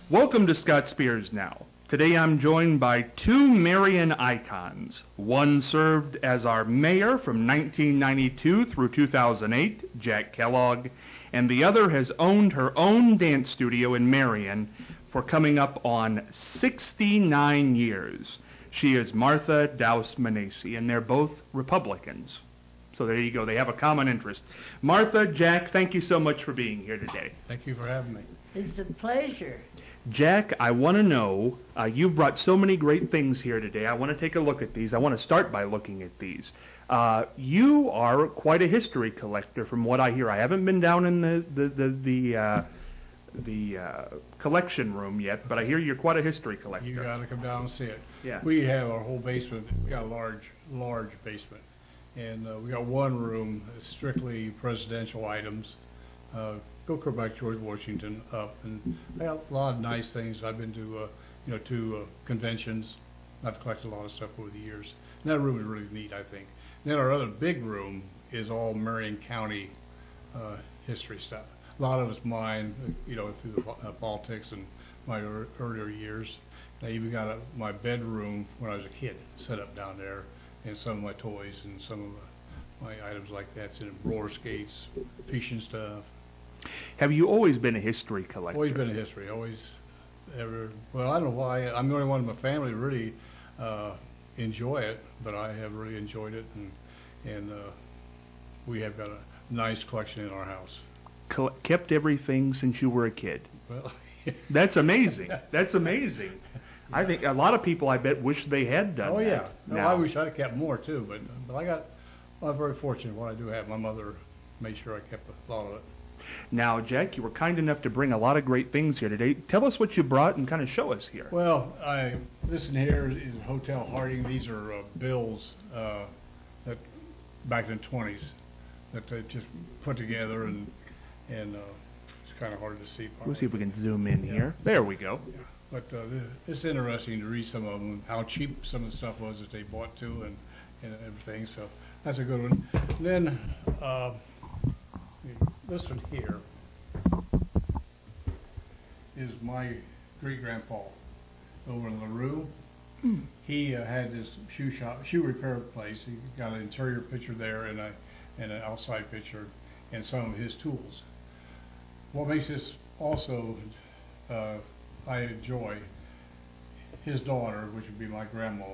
Welcome to Scott Spears Now. Today I'm joined by two Marion icons. One served as our mayor from 1992 through 2008, Jack Kellogg, and the other has owned her own dance studio in Marion for coming up on 69 years. She is Martha Douce Maniaci, and they're both Republicans. So there you go. They have a common interest. Martha, Jack, thank you so much for being here today. Thank you for having me. It's a pleasure. Jack, I want to know, you've brought so many great things here today. I want to take a look at these. I want to start by looking at these. You are quite a history collector from what I hear. I haven't been down in the collection room yet, but I hear you're quite a history collector. You got to come down and see it. Yeah. We have our whole basement. We got a large basement. And we got one room that's strictly presidential items. Go back George Washington up, and I got a lot of nice things. I've been to conventions. I've collected a lot of stuff over the years. And that room is really neat, I think. And then our other big room is all Marion County history stuff. A lot of it's mine, through the politics and my earlier years. I even got my bedroom when I was a kid set up down there, and some of my toys and some of my items like that. It's in roller skates, fishing stuff. Have you always been a history collector? Always been a history. Always, ever. Well, I don't know why. I'm the only one in my family to really enjoy it, but I have really enjoyed it, and we have got a nice collection in our house. Kept everything since you were a kid. Well, that's amazing. That's amazing. I think a lot of people, I bet, wish they had done that. Oh yeah. Now. I wish I'd kept more too, but I'm very fortunate what I do have. My mother made sure I kept a lot of it. Now, Jack, you were kind enough to bring a lot of great things here today. Tell us what you brought and kind of show us here. Well, this in here is Hotel Harding. These are bills that back in the 20s that they just put together, and it's kind of hard to see. We'll see if we can zoom in here. There we go. Yeah. But it's interesting to read some of them, how cheap some of the stuff was that they bought too, and everything. So that's a good one. And then this one here is my great-grandpa over in LaRue. He had this shoe repair place. He got an interior picture there and an outside picture and some of his tools. What makes this also I enjoy, his daughter, which would be my grandma,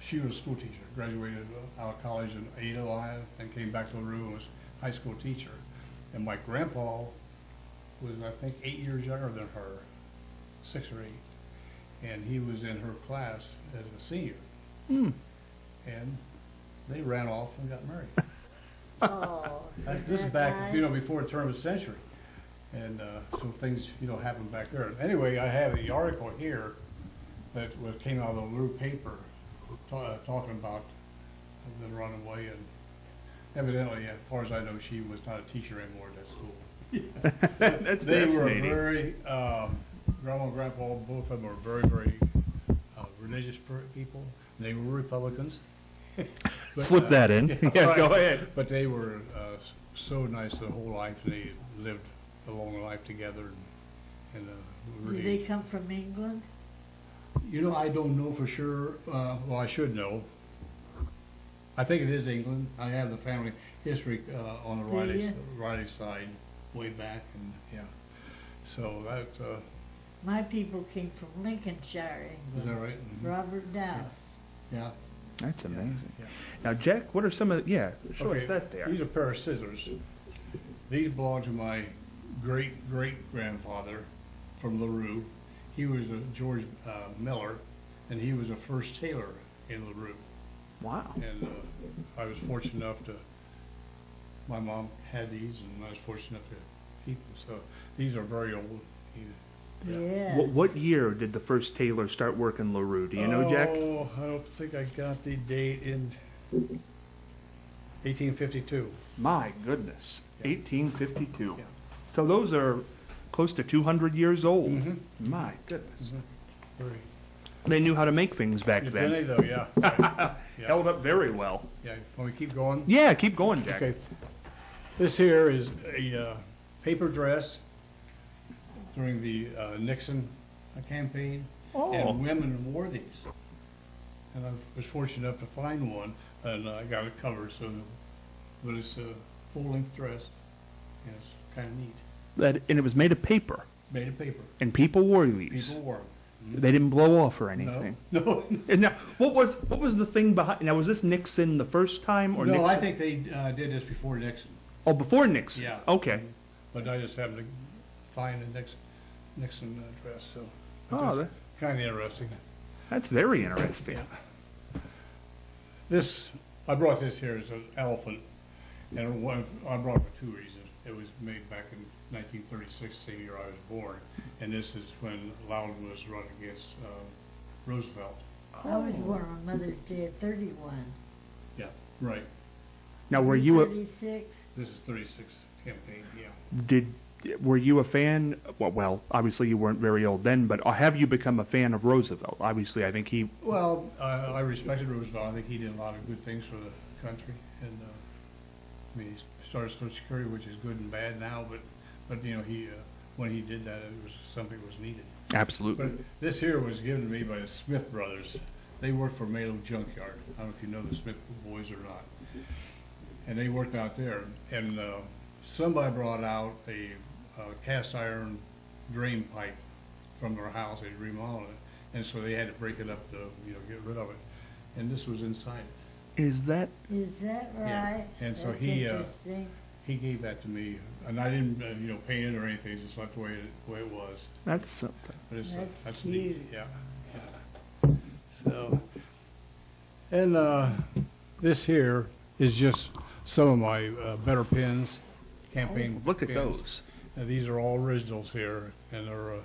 she was a school teacher, graduated out of college in Ada, Ohio, and came back to LaRue and was a high school teacher. And my grandpa was, I think, 8 years younger than her, 6 or 8. And he was in her class as a senior. And they ran off and got married. Oh, This is back, before the turn of the century. And so things, happen back there. Anyway, I have the article here that came out of the LaRue paper talking about them running away, and evidently, as far as I know, she was not a teacher anymore at that school. That's they fascinating. were very, Grandma and Grandpa, both of them were very, very religious people. They were Republicans. But, Slip that in. Yeah, right. Go ahead. But they were so nice their whole life. They lived a long life together. And really, do they come from England? I don't know for sure. Well, I should know. I think it is England. I have the family history on the Riley side, way back, and yeah. So that. My people came from Lincolnshire, England. Is that right? Mm-hmm. Robert Douce. Yeah. That's amazing. Yeah. Now, Jack, what are some of show us that there. These are a pair of scissors. These belong to my great-great-grandfather from LaRue. He was a George Miller, and he was a first tailor in LaRue. Wow. And I was fortunate enough my mom had these, and I was fortunate enough to keep them. So these are very old. Yeah. What year did the first tailor start working LaRue? Do you know, Jack? Oh, I don't think I got the date in 1852. My goodness, Yeah. 1852. Yeah. So those are close to 200 years old. Mm-hmm. My goodness. Mm-hmm. Very. They knew how to make things back Did then. they though? Yeah. Right. Yeah. Held up very well. Yeah. When we keep going. Yeah, keep going, Jack. Okay. This here is a paper dress during the Nixon campaign, Oh. and women wore these. And I was fortunate enough to find one, and I got it covered, but it's a full-length dress, and it's kind of neat. And it was made of paper, Made of paper. and people wore these. People wore them. They didn't blow off or anything. No. And now, what was the thing behind? Now, was this Nixon the first time, or No, Nixon? I think they did this before Nixon. Oh, before Nixon. Yeah. Okay. But I just happened to find a Nixon dress, so Oh, it's kind of interesting. that's very interesting. I brought this here as an elephant, and I brought it for two reasons. It was made back in 1936, the same year I was born, and this is when Loudon was run against Roosevelt. I was born on Mother's Day at 31. Yeah, right. Now, were you 36? This is 36 campaign, yeah. were you a fan? Well, obviously you weren't very old then, but have you become a fan of Roosevelt? Obviously, I think he. Well, I respected Roosevelt. I think he did a lot of good things for the country, and I mean, he started Social Security, which is good and bad now, but you know, he when he did that, it was something that was needed. Absolutely. But this here was given to me by the Smith brothers. They worked for Malo Junkyard. I don't know if you know the Smith boys or not. And they worked out there, and somebody brought out a cast iron drain pipe from their house. They remodeled it, and so they had to break it up to get rid of it. And this was inside it. Is that? Is that right? Yeah. And so That's he interesting. he gave that to me, and I didn't paint it or anything. Just left the way it was. That's something. But it's That's neat. cute. Yeah. So, and this here is just some of my better pins, campaign. Look at pins. those. And these are all originals here, and they're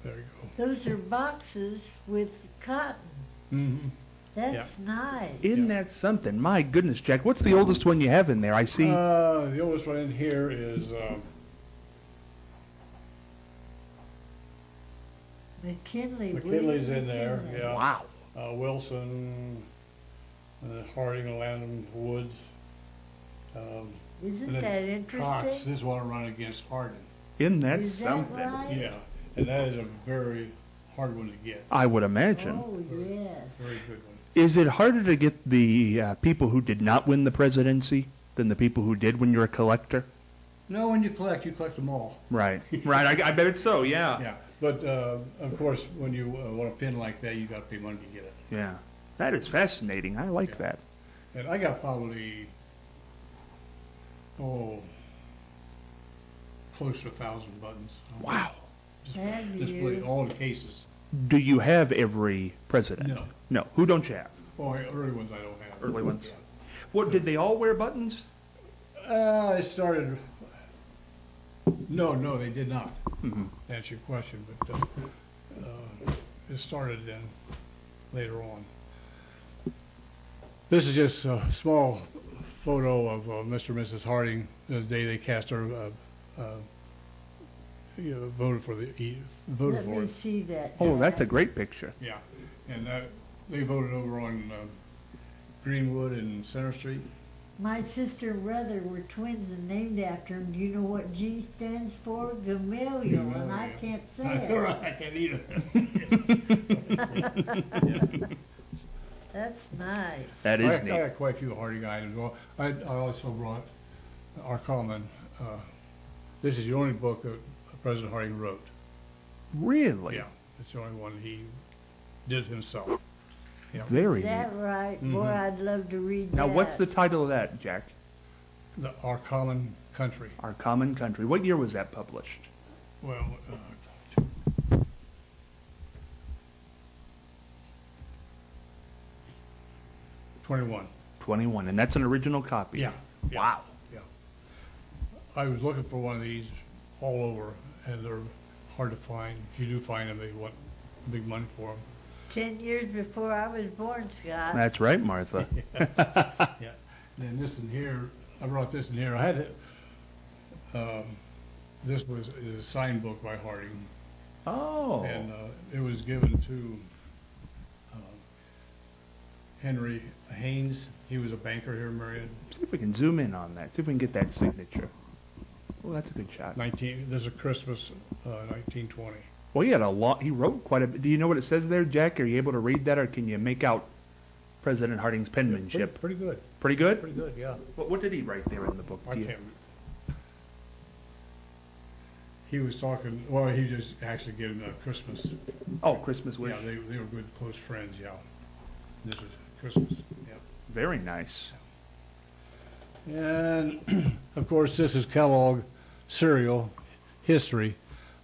there you go. Those are boxes with cotton. Mm-hmm. That's nice. Isn't that something? My goodness, Jack. What's the oldest one you have in there? I see. The oldest one in here is McKinley's in there. Yeah. Wow. Wilson, Harding, Landon, Woods. Isn't and then that interesting? Cox, this one run against Harding. Isn't that Is that something? right? Yeah, and that is a very hard one to get. I would imagine. Oh, yes. Very good one. Is it harder to get the people who did not win the presidency than the people who did when you're a collector? No, when you collect them all. Right. Right. I bet it's so. Yeah. Yeah, but of course, when you want a pin like that, you got to pay money to get it. Yeah. That is fascinating. I like Yeah. that. And I got probably close to 1,000 buttons. Wow. Have Just you? put all the cases. Do you have every president? No. No. Who don't you have? Oh, early ones I don't have. Early ones. Yeah. What, did they all wear buttons? It started. No, they did not. Mm-hmm. To answer your question, but it started then later on. This is just a small photo of Mr. and Mrs. Harding the day they cast their voted for Let for me it. see that. Oh, that's a Jack. great picture. Yeah, and they voted over on Greenwood and Center Street. My sister and brother were twins and named after him. Do you know what G stands for? Gamaliel, and I Gamaliel. can't say it. I can't either. That's nice. That I is neat. got quite a few Harding items. Well, I also brought our common. This is the only book that President Harding wrote. Really? Yeah, it's the only one he did himself. Yeah. Very Is that neat. right? Boy, Mhm. I'd love to read Now, that. what's the title of that, Jack? Our Common Country. Our Common Country. What year was that published? Well, 21. 21. And that's an original copy? Yeah. Wow. Yeah. I was looking for one of these all over, and they're hard to find. If you do find them, they want big money for them. 10 years before I was born, Scott. That's right, Martha. Yeah. And this in here, I brought this in here. I had it. This is a signed book by Harding, Oh. and it was given to Henry Haynes. He was a banker here in Marion. See if we can zoom in on that. See if we can get that signature. Well, that's a good shot. There's a Christmas, 1920. Well, he had a lot. He wrote quite a bit. Do you know what it says there, Jack? Are you able to read that, or can you make out President Harding's penmanship? Pretty good. Pretty good? Pretty good, yeah. What did he write there in the book? I can't. He was talking. Well, he just actually gave him a Christmas. Oh, Christmas wish. Yeah, they were good, close friends. Yeah. This is Christmas. Yep. Very nice. And of course, this is Kellogg cereal history.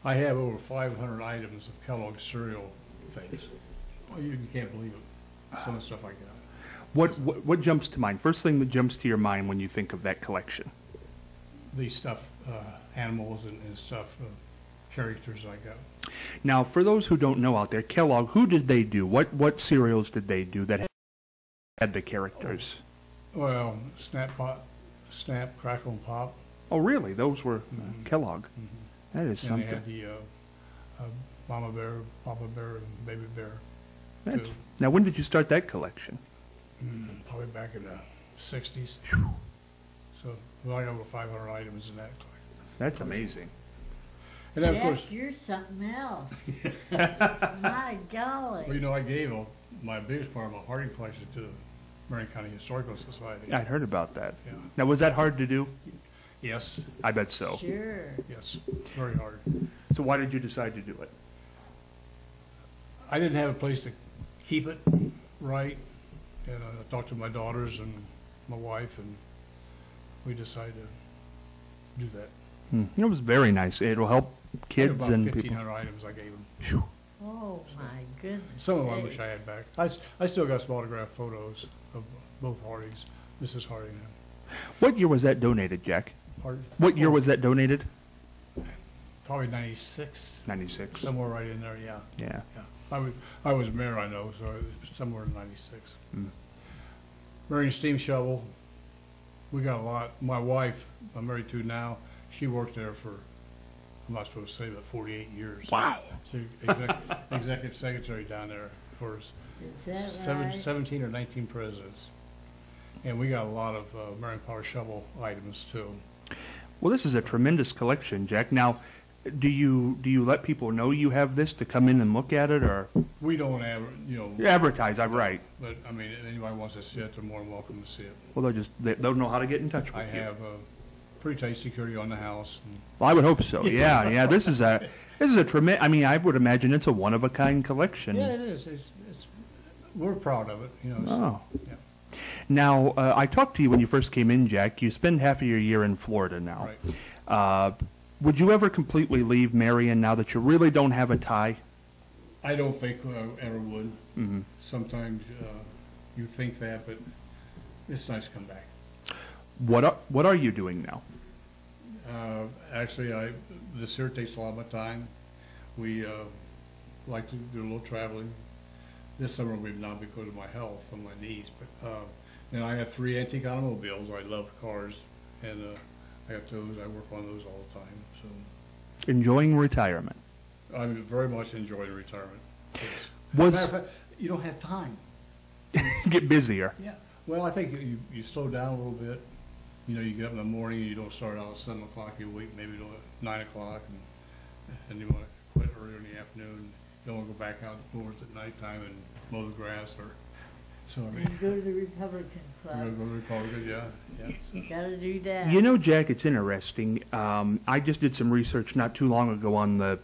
I have over 500 items of Kellogg cereal things. Oh, you can't believe it. Some of the stuff I got. What jumps to mind? First thing that jumps to your mind when you think of that collection? These stuff, animals and stuff, characters I got. Now, for those who don't know out there, Kellogg, who did they do? What cereals did they do that had the characters? Well, Snap, Crackle, and Pop. Oh, really? Those were Kellogg. Mm-hmm. That is and something. they had the Mama Bear, Papa Bear, and Baby Bear. That's, now, when did you start that collection? Probably back in the 60s. So well, I got over 500 items in that collection. That's amazing. And then, Jack, of course, you're something else. My golly. well, you know, I gave my biggest part of my Harding collection to the Marion County Historical Society. I'd heard about that. Yeah. Now, was that hard to do? Yes. I bet so. Sure. Yes. Very hard. So why did you decide to do it? I didn't have a place to keep it right, and I talked to my daughters and my wife, and we decided to do that. It was very nice. It'll help kids about and 1,500 people. items I gave them. Phew. Oh, my goodness. Some of them I wish I had back. I still got some autographed photos of both Hardings. Mrs. Harding. What year was that donated, Jack? Harding. What year was that donated? Probably 96. 96. Somewhere right in there, yeah. Yeah. Yeah. I was mayor, I know, so it was somewhere in 96. Mm. Marion Steam Shovel. We got a lot. My wife, I'm married to now, she worked there for, I'm not supposed to say, but 48 years. Wow. She executive secretary down there for Is that right? 17 or 19 presidents. And we got a lot of Marion Power Shovel items too. Well, this is a tremendous collection, Jack. Now, do you let people know you have this to come in and look at it, or We don't advertise? I'm right. But I mean, if anybody wants to see it, they're more than welcome to see it. Well, they'll know how to get in touch with I you. have pretty tight security on the house. And Well, I would hope so. Yeah, yeah. This is a tremendous. I mean, I would imagine it's a one of a kind collection. yeah, it is. We're proud of it. Oh. Yeah. Now, I talked to you when you first came in, Jack. You spend half of your year in Florida now. Right. Would you ever completely leave Marion now that you really don't have a tie? I don't think I ever would. Mm-hmm. Sometimes you think that, but it's nice to come back. What are you doing now? Actually, this here takes a lot of my time. We like to do a little traveling. This summer we've not because of my health and my knees. But then I have 3 antique automobiles. I love cars, and I got those. I work on those all the time. So Enjoying retirement. I'm very much enjoying retirement. Was Matter of fact, you don't have time. get busier. Yeah. Well, I think you slow down a little bit. You get up in the morning, you don't start out at 7 o'clock, you wait maybe till 9 o'clock, and you want to quit earlier in the afternoon. You don't want to go back outdoors at nighttime and mow the grass, so I mean. And go to the Republican You Club. gotta go to the Republican, yeah. You gotta do that. You know, Jack, it's interesting. I just did some research not too long ago on the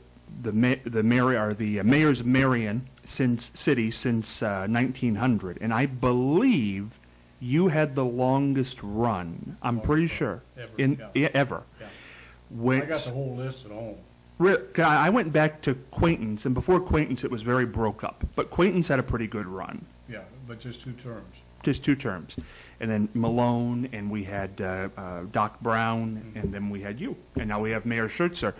mayors of Marion city since 1900, and I believe you had the longest run. I'm pretty sure Yeah. ever. I got the whole list at home. I went back to Quaintance, and before Quaintance it was very broke up. But Quaintance had a pretty good run. Yeah, but just 2 terms. Just 2 terms. And then Malone, and we had Doc Brown, and then we had you. And now we have Mayor Schertzer.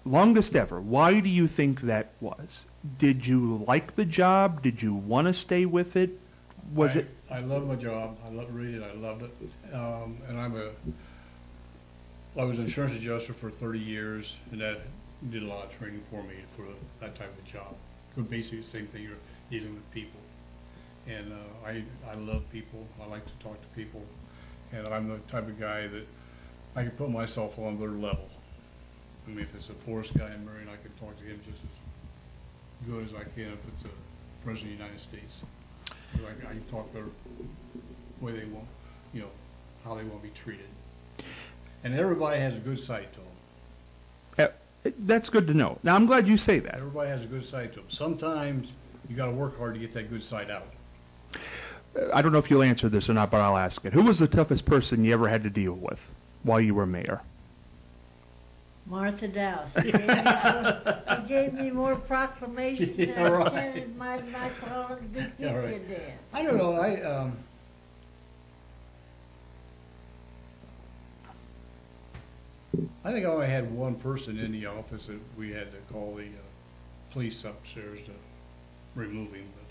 Longest ever. Why do you think that was? Did you like the job? Did you want to stay with it? I love my job. I love reading. I loved it. And I was an insurance adjuster for 30 years, and that did a lot of training for me for that type of job. So basically the same thing, you're dealing with people. And I love people. I like to talk to people. And I'm the type of guy that I can put myself on their level. I mean, if it's a forest guy in Marion, I can talk to him just as good as I can if it's the President of the United States. I can talk their way they want, you know, how they want to be treated. And everybody has a good side to them. That's good to know. Now, I'm glad you say that. Everybody has a good side to them. Sometimes you got to work hard to get that good side out. I don't know if you'll answer this or not, but I'll ask it. Who was the toughest person you ever had to deal with while you were mayor? Martha Douce. She gave me more proclamations than I attended my Collins Victoria dance. I don't know. I think I only had one person in the office that we had to call the police upstairs to remove him. But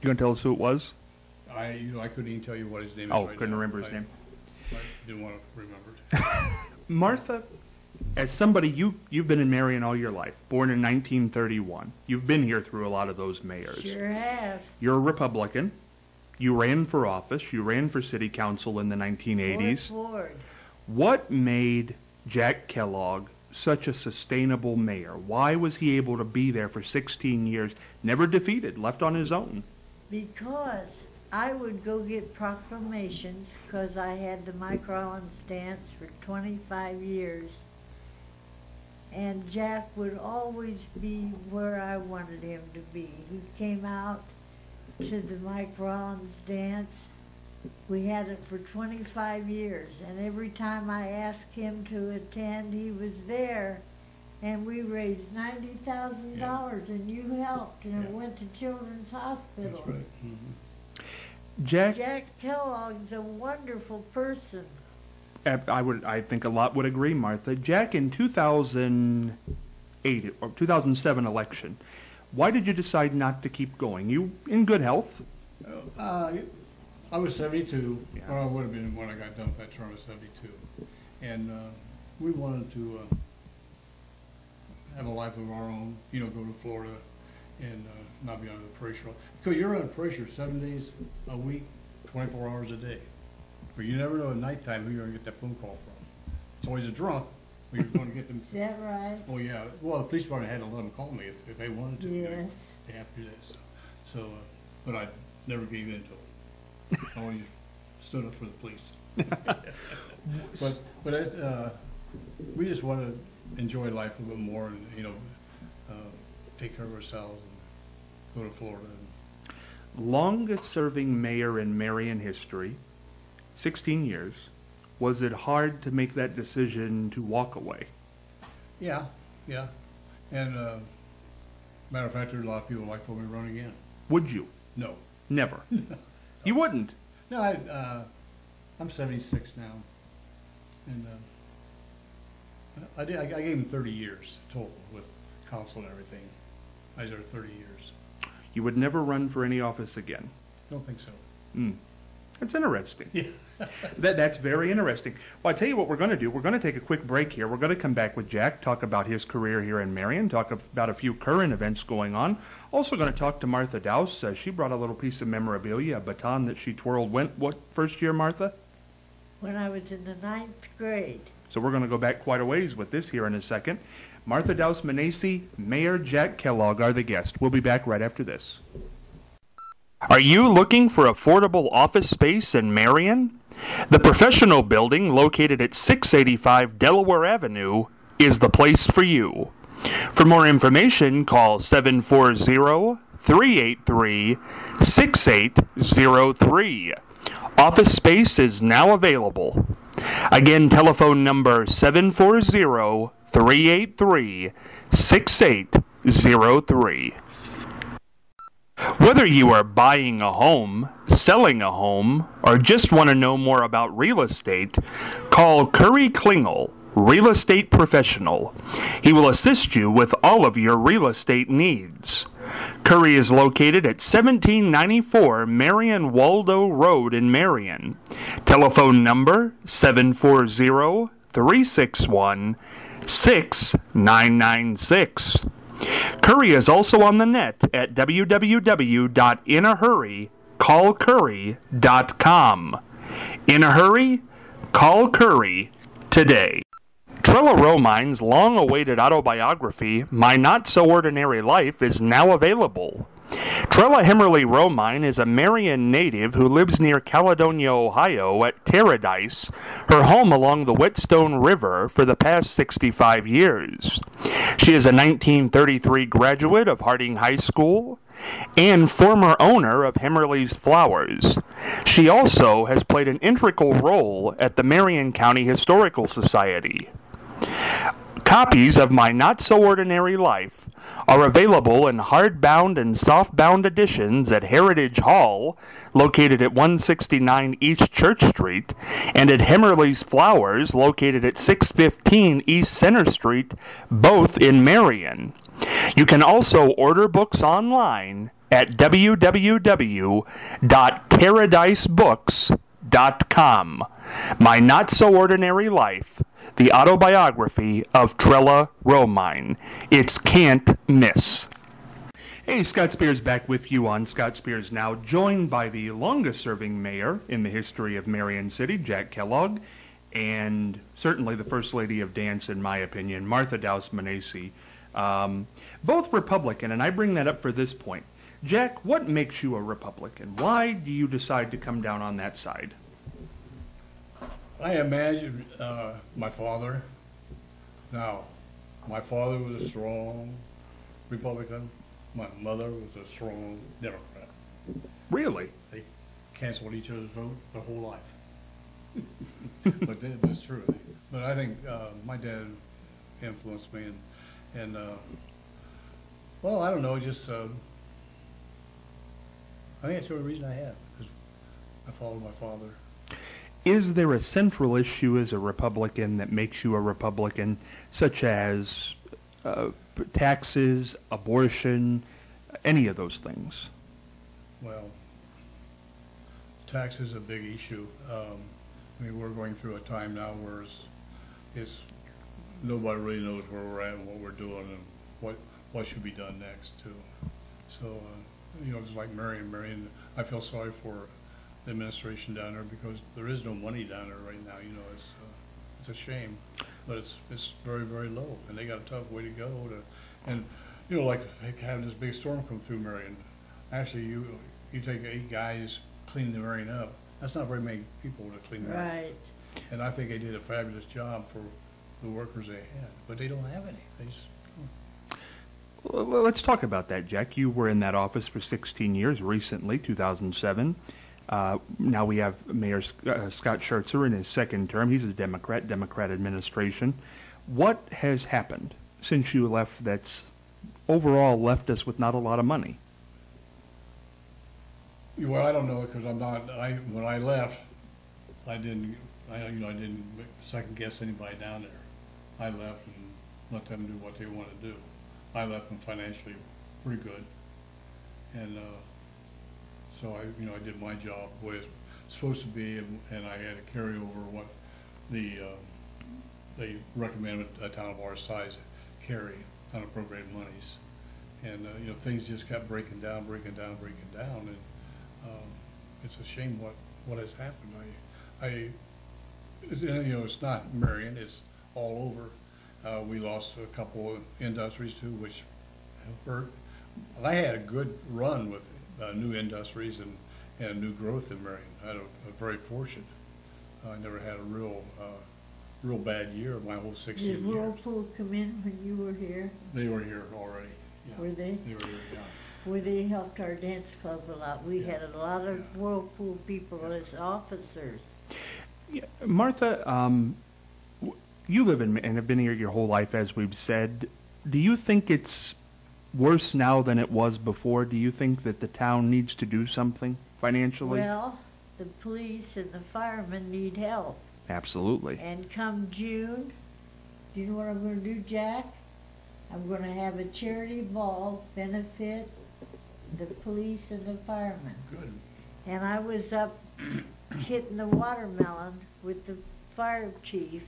You gonna tell us who it was? I couldn't even tell you what his name is. Oh, right couldn't now. remember his name. I didn't want to remember it. Martha, as somebody, you've been in Marion all your life, born in 1931. You've been here through a lot of those mayors. Sure have. You're a Republican. You ran for office. You ran for city council in the 1980s. Forward. What made Jack Kellogg such a sustainable mayor? Why was he able to be there for 16 years, never defeated, left on his own? Because I would go get proclamations because I had the Mike Rollins dance for 25 years. And Jack would always be where I wanted him to be. He came out to the Mike Rollins dance. We had it for 25 years, and every time I asked him to attend, he was there. And we raised $90,000, and you helped, and it went to Children's Hospital. That's right. Mm-hmm. Jack Kellogg's a wonderful person. I think a lot would agree, Martha. Jack, in 2008 or 2007 election, why did you decide not to keep going? You in good health? I was 72, Yeah. or I would have been when I got done with that term. I was 72, and we wanted to have a life of our own. You know, go to Florida and not be under the pressure. Because you're under pressure 7 days a week, 24 hours a day. But you never know at nighttime who you're going to get that phone call from. It's always a drunk, but you're going to get them. Is that right? Oh, yeah. Well, the police department had to let them call me if they wanted to. Yes. They have to do that stuff. So, but I never gave in to them. I always stood up for the police. but we just want to enjoy life a little bit more and, you know, take care of ourselves and go to Florida. Longest serving mayor in Marion history, 16 years. Was it hard to make that decision to walk away? Yeah. And matter of fact, there's a lot of people like for me to run again. Would you? No. Never. You wouldn't? No, I'm 76 now. And I gave him 30 years total with council and everything. I was there 30 years. You would never run for any office again? Don't think so. That's interesting. Yeah. That's very interesting. Well, I tell you what we're going to do. We're going to take a quick break here. We're going to come back with Jack, talk about his career here in Marion, talk about a few current events going on. Also going to talk to Martha Douce. She brought a little piece of memorabilia, a baton that she twirled. What first year, Martha? When I was in the 9th grade. So we're going to go back quite a ways with this here in a second. Martha Douce Maniaci, Mayor Jack Kellogg are the guest. We'll be back right after this. Are you looking for affordable office space in Marion? The Professional Building, located at 685 Delaware Avenue, is the place for you. For more information, call 740-383-6803. Office space is now available. Again, telephone number 740-383-6803. Whether you are buying a home, selling a home, or just want to know more about real estate, call Curry Klingel, Real Estate Professional. He will assist you with all of your real estate needs. Curry is located at 1794 Marion Waldo Road in Marion. Telephone number 740-361-6996. Curry is also on the net at www.inahurrycallcurry.com. In a hurry, call Curry today. Trella Romine's long-awaited autobiography, My Not-So-Ordinary Life, is now available. Trella Himmerly Romine is a Marion native who lives near Caledonia, Ohio at Paradise, her home along the Whetstone River, for the past 65 years. She is a 1933 graduate of Harding High School and former owner of Himmerly's Flowers. She also has played an integral role at the Marion County Historical Society. Copies of My Not-So-Ordinary Life are available in hardbound and softbound editions at Heritage Hall, located at 169 East Church Street, and at Himmerly's Flowers, located at 615 East Center Street, both in Marion. You can also order books online at www.paradisebooks.com. My Not-So-Ordinary Life, the autobiography of Trella Romine. It's can't miss. Hey, Scott Spears back with you on Scott Spears Now, joined by the longest-serving mayor in the history of Marion City, Jack Kellogg, and certainly the First Lady of Dance, in my opinion, Martha Douce Maniaci. Both Republican, and I bring that up for this point. Jack, what makes you a Republican? Why do you decide to come down on that side? I imagine my father. Now, my father was a strong Republican. My mother was a strong Democrat. Really? They canceled each other's vote their whole life. But that's true. But I think my dad influenced me, and well, I don't know, just I think that's the only reason I have, because I followed my father. Is there a central issue as a Republican that makes you a Republican, such as taxes, abortion, any of those things? Well, tax is a big issue. I mean, we're going through a time now where it's nobody really knows where we're at and what we're doing and what should be done next, too. So, just like Marion, I feel sorry for the administration down there because there is no money down there right now. It's a shame, but it's very, very low, and they got a tough way to go. Like having this big storm come through Marion. Actually, you take 8 guys cleaning the Marion up. That's not very many people to clean it up. Right. And I think they did a fabulous job for the workers they had, but they don't have any. They just Well, let's talk about that, Jack. You were in that office for 16 years recently, 2007. Now we have Mayor Scott Schertzer in his second term. He's a Democrat administration. What has happened since you left that's overall left us with not a lot of money? Well, I don't know because when I left, I didn't second guess anybody down there. I left and let them do what they want to do. I left them financially pretty good, and so I did my job the way it's supposed to be, and I had to carry over what they recommend a town of our size carry unappropriated monies, and things just kept breaking down, and it's a shame what has happened. It's not Marion, it's all over. We lost a couple of industries too, which hurt. I had a good run with new industries and new growth in Marion. I had a very fortunate. I never had a real bad year my whole 16 years. Did Whirlpool come in when you were here? They were here already. Yeah. Were they? They were here, yeah. Well, they helped our dance club a lot. We had a lot of Whirlpool people as officers. Yeah. Martha, you live in and have been here your whole life, as we've said. Do you think it's worse now than it was before? Do you think that the town needs to do something financially? Well, the police and the firemen need help. Absolutely. And come June, do you know what I'm going to do, Jack? I'm going to have a charity ball benefit the police and the firemen. Good. And I was up hitting the watermelon with the fire chief,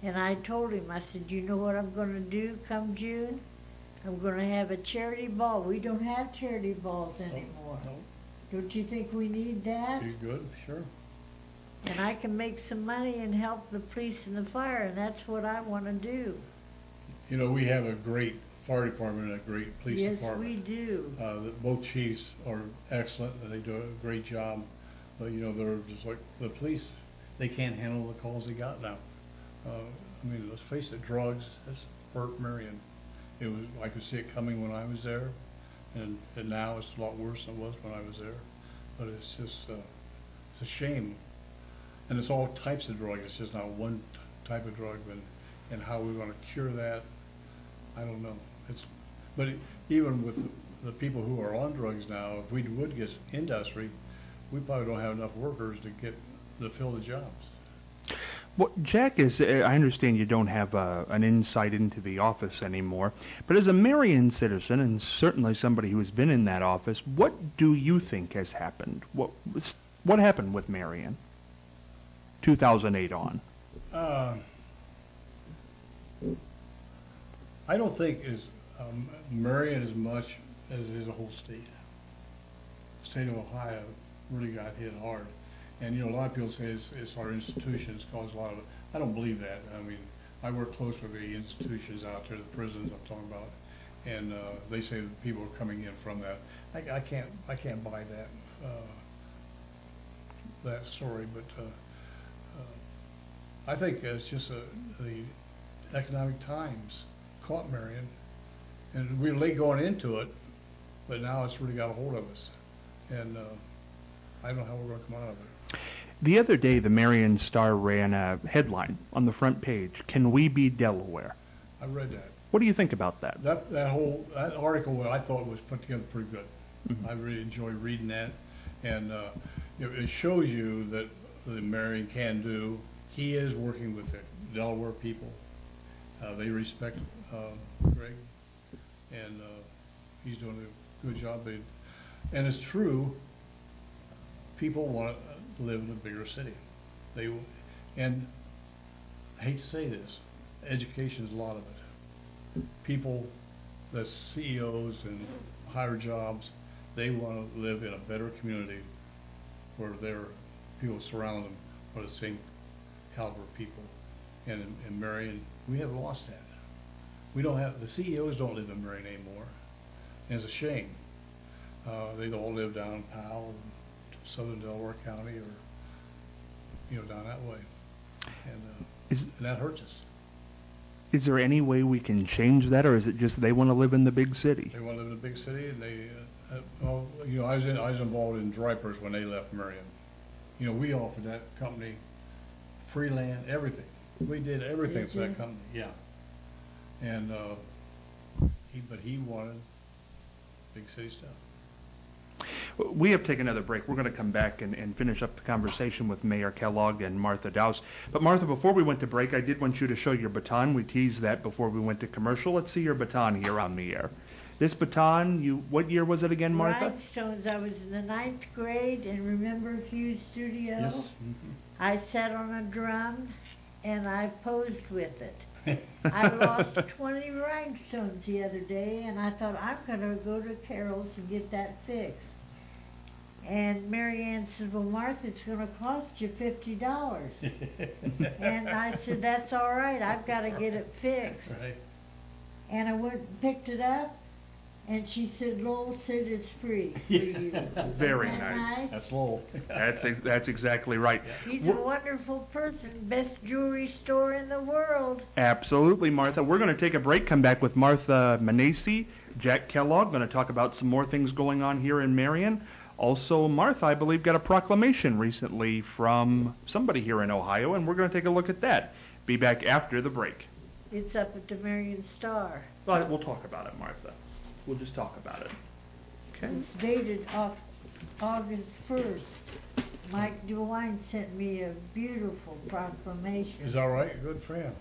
and I told him, I said, you know what I'm going to do come June? I'm going to have a charity ball. We don't have charity balls anymore. No. Don't you think we need that? Be good, sure. And I can make some money and help the police and the fire, and that's what I want to do. You know, we have a great fire department and a great police department. Yes, we do. Both chiefs are excellent, and they do a great job. But, you know, they're just like the police. They can't handle the calls they got now. I mean, let's face it, drugs has hurt Marion. It was, I could see it coming when I was there, and now it's a lot worse than it was when I was there. But it's just, it's a shame. And it's all types of drugs. It's just not one type of drug. And how we're going to cure that, I don't know. But even with the people who are on drugs now, if we would get industry, we probably don't have enough workers to fill the jobs. Well, Jack, I understand you don't have an insight into the office anymore, but as a Marion citizen, and certainly somebody who has been in that office, what do you think has happened? What happened with Marion 2008 on? I don't think Marion as much as is a whole state. The state of Ohio really got hit hard. And, you know, a lot of people say it's our institutions caused a lot of it. I don't believe that. I mean, I work close with the institutions out there, the prisons I'm talking about, and they say that people are coming in from that. I can't buy that story, but I think it's just the economic times caught Marion, and we were late going into it, but now it's really got a hold of us, and I don't know how we're going to come out of it. The other day, the Marion Star ran a headline on the front page, "Can we be Delaware?" I read that. What do you think about that? That article I thought was put together pretty good. Mm-hmm. I really enjoyed reading that, and it shows you that the Marion can do. He is working with the Delaware people. They respect Greg, and he's doing a good job. And it's true, people want to live in a bigger city. And I hate to say this, education is a lot of it. People, the CEOs and higher jobs, they want to live in a better community where their people surround them are the same caliber of people. And in Marion, we have lost that. We don't have, the CEOs don't live in Marion anymore. And it's a shame. They all live down in Powell, southern Delaware County, or, you know, down that way. And that hurts us. Is there any way we can change that, or is it just they want to live in the big city? They want to live in the big city, and they, well, you know, I was involved in Dripers when they left Marion. You know, we offered that company free land, everything. We did everything for that company, yeah. And but he wanted big city stuff. We have to take another break. We're going to come back and finish up the conversation with Mayor Kellogg and Martha Douce. But Martha, before we went to break, I did want you to show your baton. We teased that before we went to commercial. Let's see your baton here on the air. This baton, what year was it again, Martha? Rhinestones. I was in the 9th grade, and remember Hughes Studio? Yes. Mm-hmm. I sat on a drum, and I posed with it. I lost 20 rhinestones the other day, and I thought, I'm going to go to Carol's and get that fixed. And Marianne said, well, Martha, it's going to cost you $50. And I said, that's all right. I've got to get it fixed. Right. And I went and picked it up, and she said, Lowell said it's free for you. Very nice. That's Lowell. That's exactly right. He's a wonderful person. Best jewelry store in the world. Absolutely, Martha. We're going to take a break, come back with Martha Manici, Jack Kellogg, going to talk about some more things going on here in Marion. Also, Martha, I believe, got a proclamation recently from somebody here in Ohio, and we're going to take a look at that. Be back after the break. It's up at the Marion Star. Well, we'll talk about it, Martha. We'll just talk about it. Okay. It's dated August 1st. Mike DeWine sent me a beautiful proclamation. Is that right? Good for him.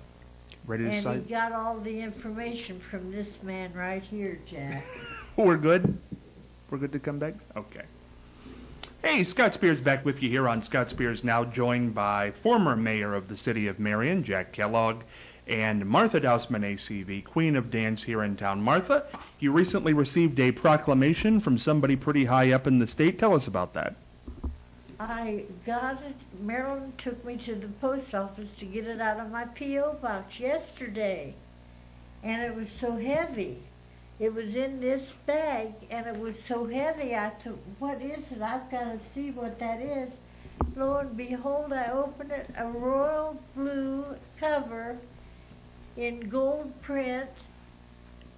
Ready to And sign? he got all the information from this man right here, Jack. We're good? We're good to come back? Okay. Hey, Scott Spears back with you here on Scott Spears Now, joined by former mayor of the city of Marion, Jack Kellogg, and Martha Douce Manici, the queen of dance here in town. Martha, you recently received a proclamation from somebody pretty high up in the state. Tell us about that. I got it. Marion took me to the post office to get it out of my P.O. box yesterday. And it was so heavy. It was in this bag, and it was so heavy. I thought, what is it? I've got to see what that is. Lo and behold, I opened it, a royal blue cover in gold print,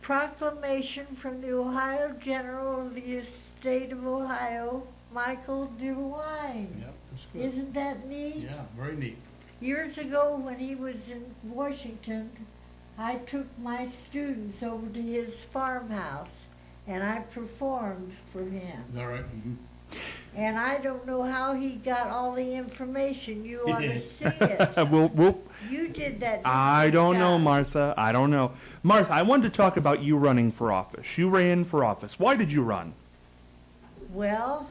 proclamation from the Ohio General of the State of Ohio, Michael DeWine. Yep, that's good. Isn't that neat? Yeah, very neat. Years ago, when he was in Washington, I took my students over to his farmhouse, and I performed for him. Is that right? Mm-hmm. And I don't know how he got all the information. You ought to see it. We'll, You did that. I don't know, Martha. I don't know. Martha, I wanted to talk about you running for office. You ran for office. Why did you run? Well,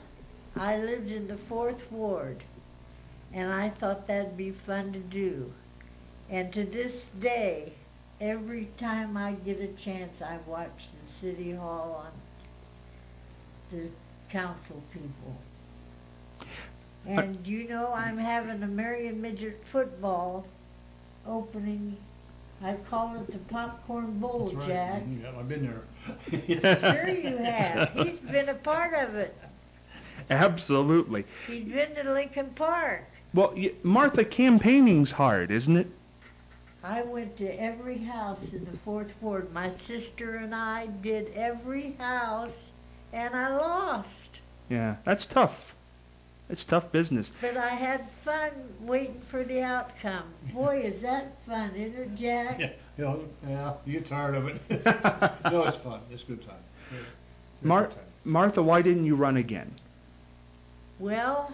I lived in the 4th Ward, and I thought that'd be fun to do. And to this day, every time I get a chance, I watch the City Hall on the council people. And you know, I'm having a Marion Midget football opening. I call it the Popcorn Bowl, That's right. Jack. Mm-hmm. Yeah, I've been there. Sure you have. He's been a part of it. Absolutely. He's been to Lincoln Park. Well, Martha, campaigning's hard, isn't it? I went to every house in the 4th Ward. My sister and I did every house, and I lost. Yeah, that's tough. It's tough business. But I had fun waiting for the outcome. Boy, is that fun, isn't it, Jack? Yeah, you get tired of it. No, it's fun. It's a good time. Martha, why didn't you run again? Well,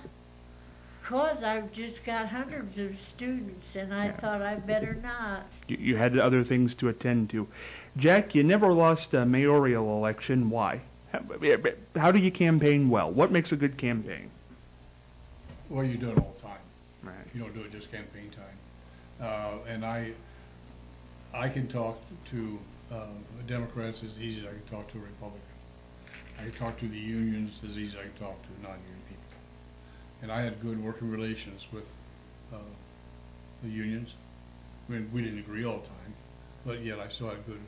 'cause I've just got hundreds of students, and I thought I better not. You had other things to attend to. Jack, you never lost a mayoral election. Why? How do you campaign well? What makes a good campaign? Well, you do it all the time. Right. You don't do it just campaign time. And I can talk to Democrats as easy as I can talk to a Republican. I can talk to the unions as easy as I can talk to non-union people. And I had good working relations with the unions. I mean, we didn't agree all the time, but yet I still had good.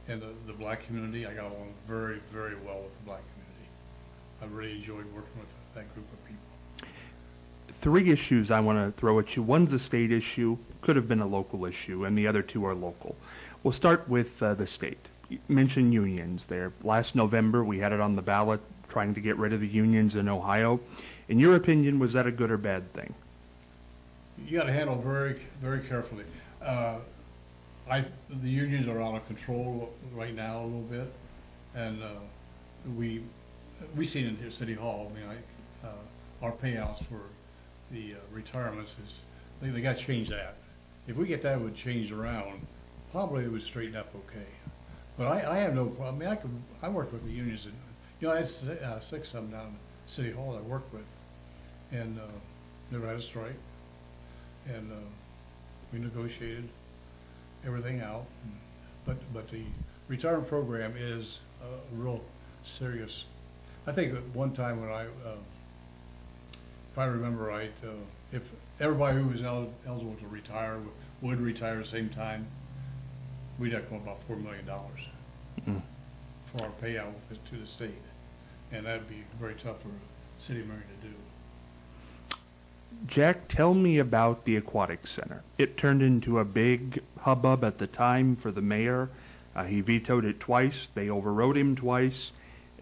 And the black community, I got along very, very well with the black community. I really enjoyed working with that group of people. 3 issues I want to throw at you. One's a state issue, could have been a local issue, and the other 2 are local. We'll start with the state. You mentioned unions there. Last November, we had it on the ballot trying to get rid of the unions in Ohio. In your opinion, was that a good or bad thing? You got to handle very, very carefully. The unions are out of control right now a little bit, and we see it in here at City Hall. I mean, our payouts for the retirements they got to change that. If we get that would change around, probably it would straighten up okay. But I have no problem. I mean, I work with the unions, and I had 6 of them down at City Hall I worked with, and never had a strike, and we negotiated everything out. But the retirement program is real serious. I think at one time when if I remember right, if everybody who was eligible to retire would retire at the same time, we'd have to come about $4 million for our payout to the state, and that'd be very tough for the city of Marion to do. Jack, tell me about the Aquatic Center. It turned into a big hubbub at the time for the mayor. He vetoed it twice. They overrode him twice.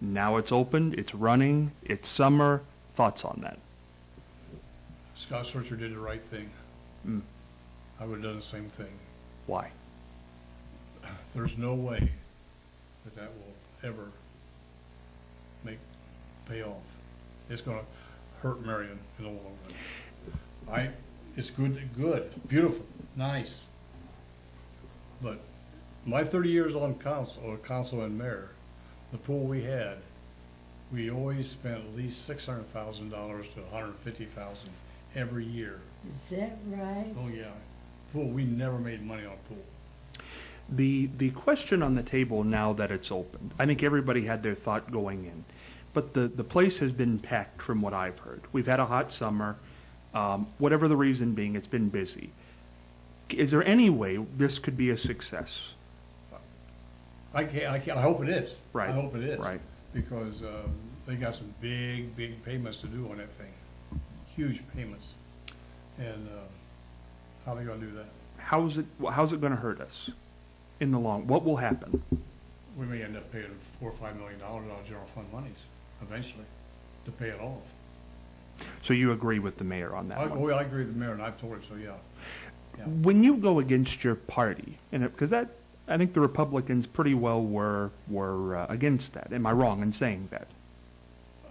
Now it's opened. It's running. It's summer. Thoughts on that? Scott Searcher did the right thing. I would have done the same thing. Why? There's no way that will ever pay off. It's going to hurt Marion in the long run. It's good, beautiful, nice. But my 30 years on council and mayor, the pool we had, we always spent at least $600,000 to $150,000 every year. Is that right? Oh yeah, pool. We never made money on pool. The question on the table now that it's opened, I think everybody had their thought going in. but the place has been packed from what I've heard. We've had a hot summer. Whatever the reason being, it's been busy. Is there any way this could be a success? I hope it is. Right. I hope it is. Right. Because they got some big payments to do on that thing. Huge payments. And how are they going to do that? How's it going to hurt us in the long? What will happen? We may end up paying $4 or $5 million out of general fund monies eventually to pay it off. So you agree with the mayor on that one? Oh, yeah, I agree with the mayor, and I've told him so. Yeah. When you go against your party, and because I think the Republicans pretty well were against that. Am I wrong in saying that?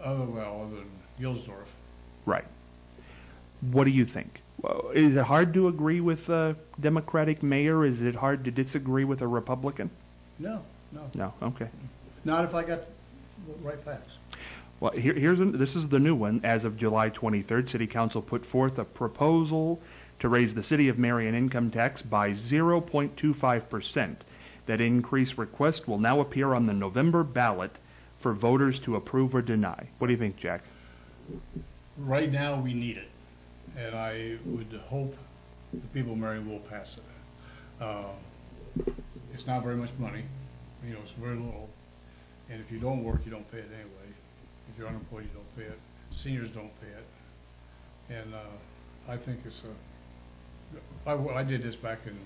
Other than Gilsdorf. Right. What do you think? Is it hard to agree with a Democratic mayor? Is it hard to disagree with a Republican? No. No. Okay. Not if I got the right facts. Well, this is the new one. As of July 23rd, City Council put forth a proposal to raise the City of Marion income tax by 0.25%. That increase request will now appear on the November ballot for voters to approve or deny. What do you think, Jack? Right now, we need it, and I would hope the people of Marion will pass it. It's not very much money. It's very little. And if you don't work, you don't pay it anyway. If you're unemployed, you don't pay it. Seniors don't pay it. And I think it's I did this back in,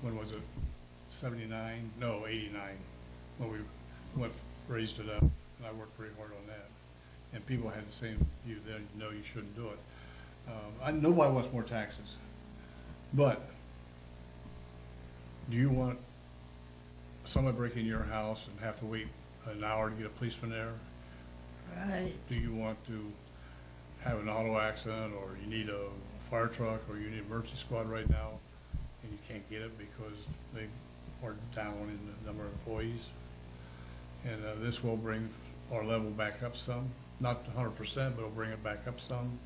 when was it, 79? No, 89, when we raised it up. And I worked pretty hard on that. And people had the same view then, no, you shouldn't do it. Nobody wants more taxes. But do you want somebody break in your house and have to wait an hour to get a policeman there? Right. Do you want to have an auto accident, or you need a fire truck, or you need an emergency squad right now, and you can't get it because they are down in the number of employees? And this will bring our level back up some. Not 100%, but it'll bring it back up some.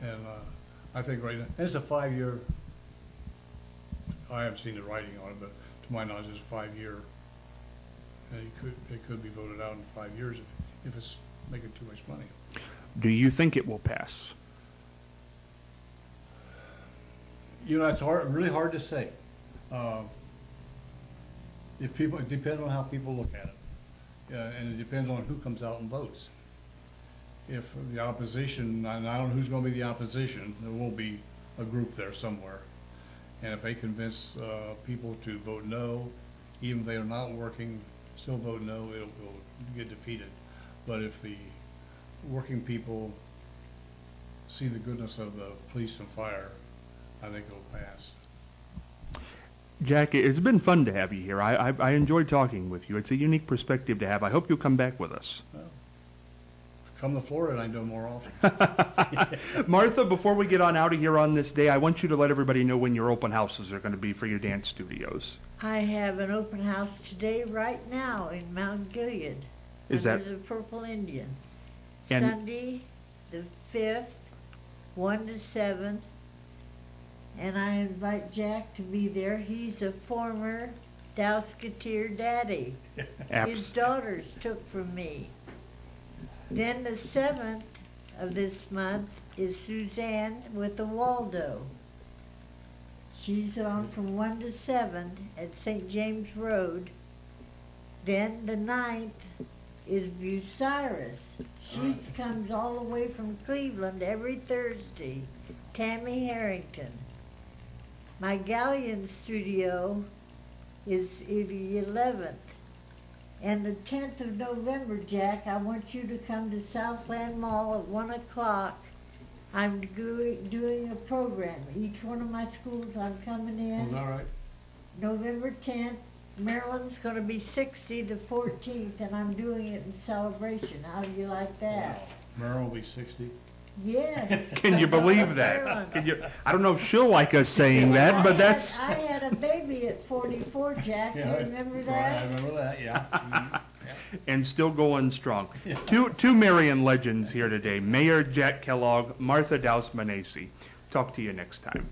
And I think right now, it's a 5-year, I haven't seen the writing on it, but to my knowledge, it's a 5-year. And it could be voted out in 5 years if it's making too much money. Do you think it will pass? It's really hard to say. It depends on how people look at it, and it depends on who comes out and votes. If the opposition, and I don't know who's going to be the opposition, there will be a group there somewhere, and if they convince people to vote no, even if they are not working, still vote no, it'll get defeated. But if the working people see the goodness of the police and fire, I think it'll pass. Jack, it's been fun to have you here. I enjoyed talking with you. It's a unique perspective to have. I hope you'll come back with us. Well, come to Florida and I do it more often. Martha, before we get on out of here on this day, I want you to let everybody know when your open houses are going to be for your dance studios. I have an open house today, right now, in Mount Gilead. Is that the Purple Indian? And Sunday, the 5th, 1 to 7. And I invite Jack to be there. He's a former Douce daddy. His daughters took from me. Then the 7th of this month is Suzanne with the Waldo. She's on from 1 to 7 at St. James Road. Then the 9th is Bucyrus. She comes all the way from Cleveland every Thursday. Tammy Harrington. My Galleon studio is the 11th. And the 10th of November, Jack, I want you to come to Southland Mall at 1 o'clock. I'm doing a program. Each one of my schools I'm coming in. All right. November 10th, Maryland's going to be 60 the 14th, and I'm doing it in celebration. How do you like that? Wow. Maryland will be 60. Yes. can you believe that? I don't know if she'll like us saying that, but that's... I had a baby at 44, Jack. Yeah, You remember that? Right, I remember that, yeah. Mm-hmm. And still going strong. Two Marion legends here today. Mayor Jack Kellogg, Martha Douce Manici. Talk to you next time.